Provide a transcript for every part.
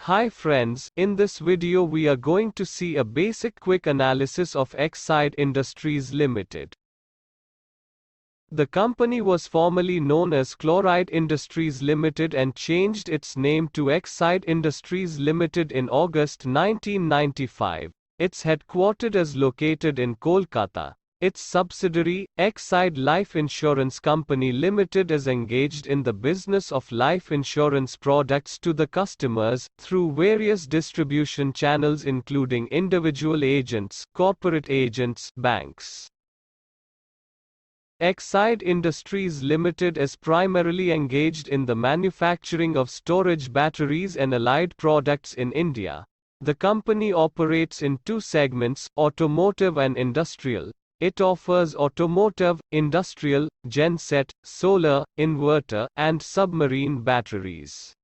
Hi friends, in this video we are going to see a basic quick analysis of Exide Industries Limited. The company was formerly known as Chloride Industries Limited and changed its name to Exide Industries Limited in August 1995. Its headquarters is located in Kolkata. Its subsidiary, Exide Life Insurance Company Limited, is engaged in the business of life insurance products to the customers, through various distribution channels including individual agents, corporate agents, banks. Exide Industries Limited is primarily engaged in the manufacturing of storage batteries and allied products in India. The company operates in two segments, automotive and industrial. It offers automotive, industrial, genset, solar, inverter, and submarine batteries.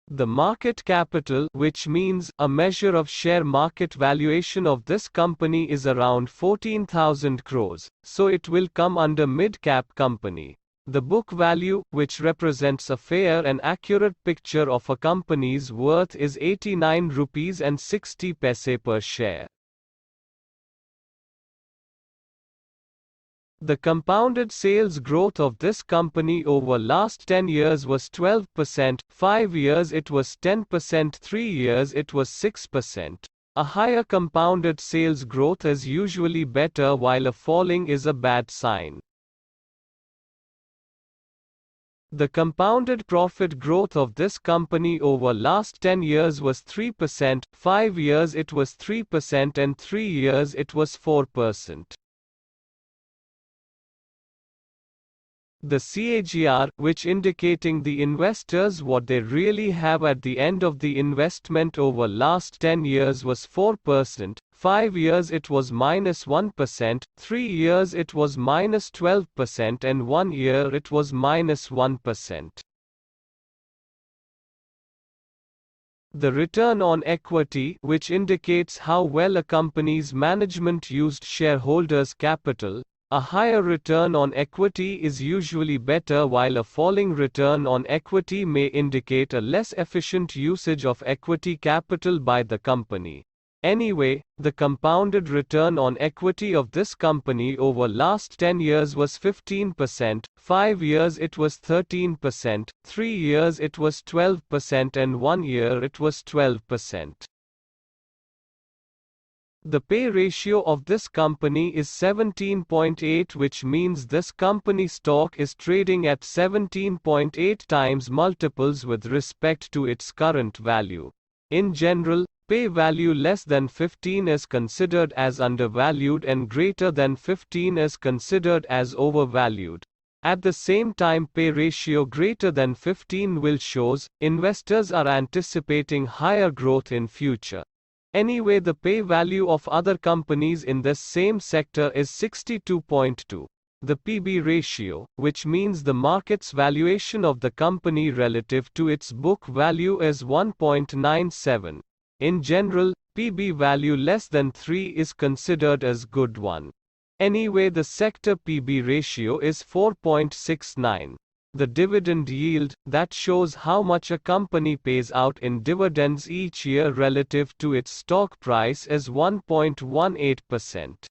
The market capital, which means a measure of share market valuation of this company, is around 14,000 crores, so it will come under mid-cap company. The book value, which represents a fair and accurate picture of a company's worth, is 89 rupees and 60 paise per share. The compounded sales growth of this company over last 10 years was 12%, 5 years it was 10%, 3 years it was 6%. A higher compounded sales growth is usually better while a falling is a bad sign. The compounded profit growth of this company over last 10 years was 3%, 5 years it was 3% and 3 years it was 4%. The CAGR, which indicating the investors what they really have at the end of the investment over last 10 years, was 4%, 5 years it was -1%, 3 years it was -12% and 1 year it was -1%. The return on equity, which indicates how well a company's management used shareholders' capital. A higher return on equity is usually better while a falling return on equity may indicate a less efficient usage of equity capital by the company. Anyway, the compounded return on equity of this company over last 10 years was 15%, 5 years it was 13%, 3 years it was 12% and 1 year it was 12%. The pay ratio of this company is 17.8, which means this company stock is trading at 17.8 times multiples with respect to its current value. In general, pay value less than 15 is considered as undervalued and greater than 15 is considered as overvalued. At the same time, pay ratio greater than 15 will shows investors are anticipating higher growth in future. Anyway, the pay value of other companies in this same sector is 62.2. The PB ratio, which means the market's valuation of the company relative to its book value, is 1.97. In general, PB value less than 3 is considered as good one. Anyway, the sector PB ratio is 4.69. The dividend yield, that shows how much a company pays out in dividends each year relative to its stock price, is 1.18%.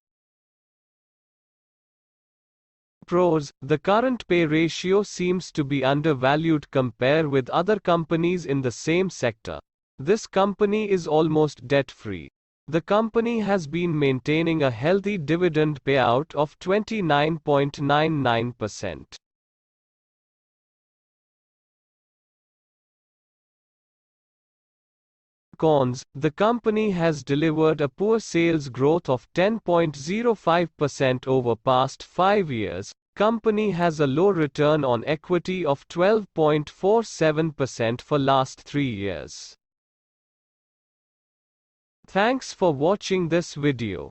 Pros: the current pay ratio seems to be undervalued compared with other companies in the same sector. This company is almost debt-free. The company has been maintaining a healthy dividend payout of 29.99%. Cons: the company has delivered a poor sales growth of 10.05% over past 5 years. Company has a low return on equity of 12.47% for last 3 years. Thanks for watching this video.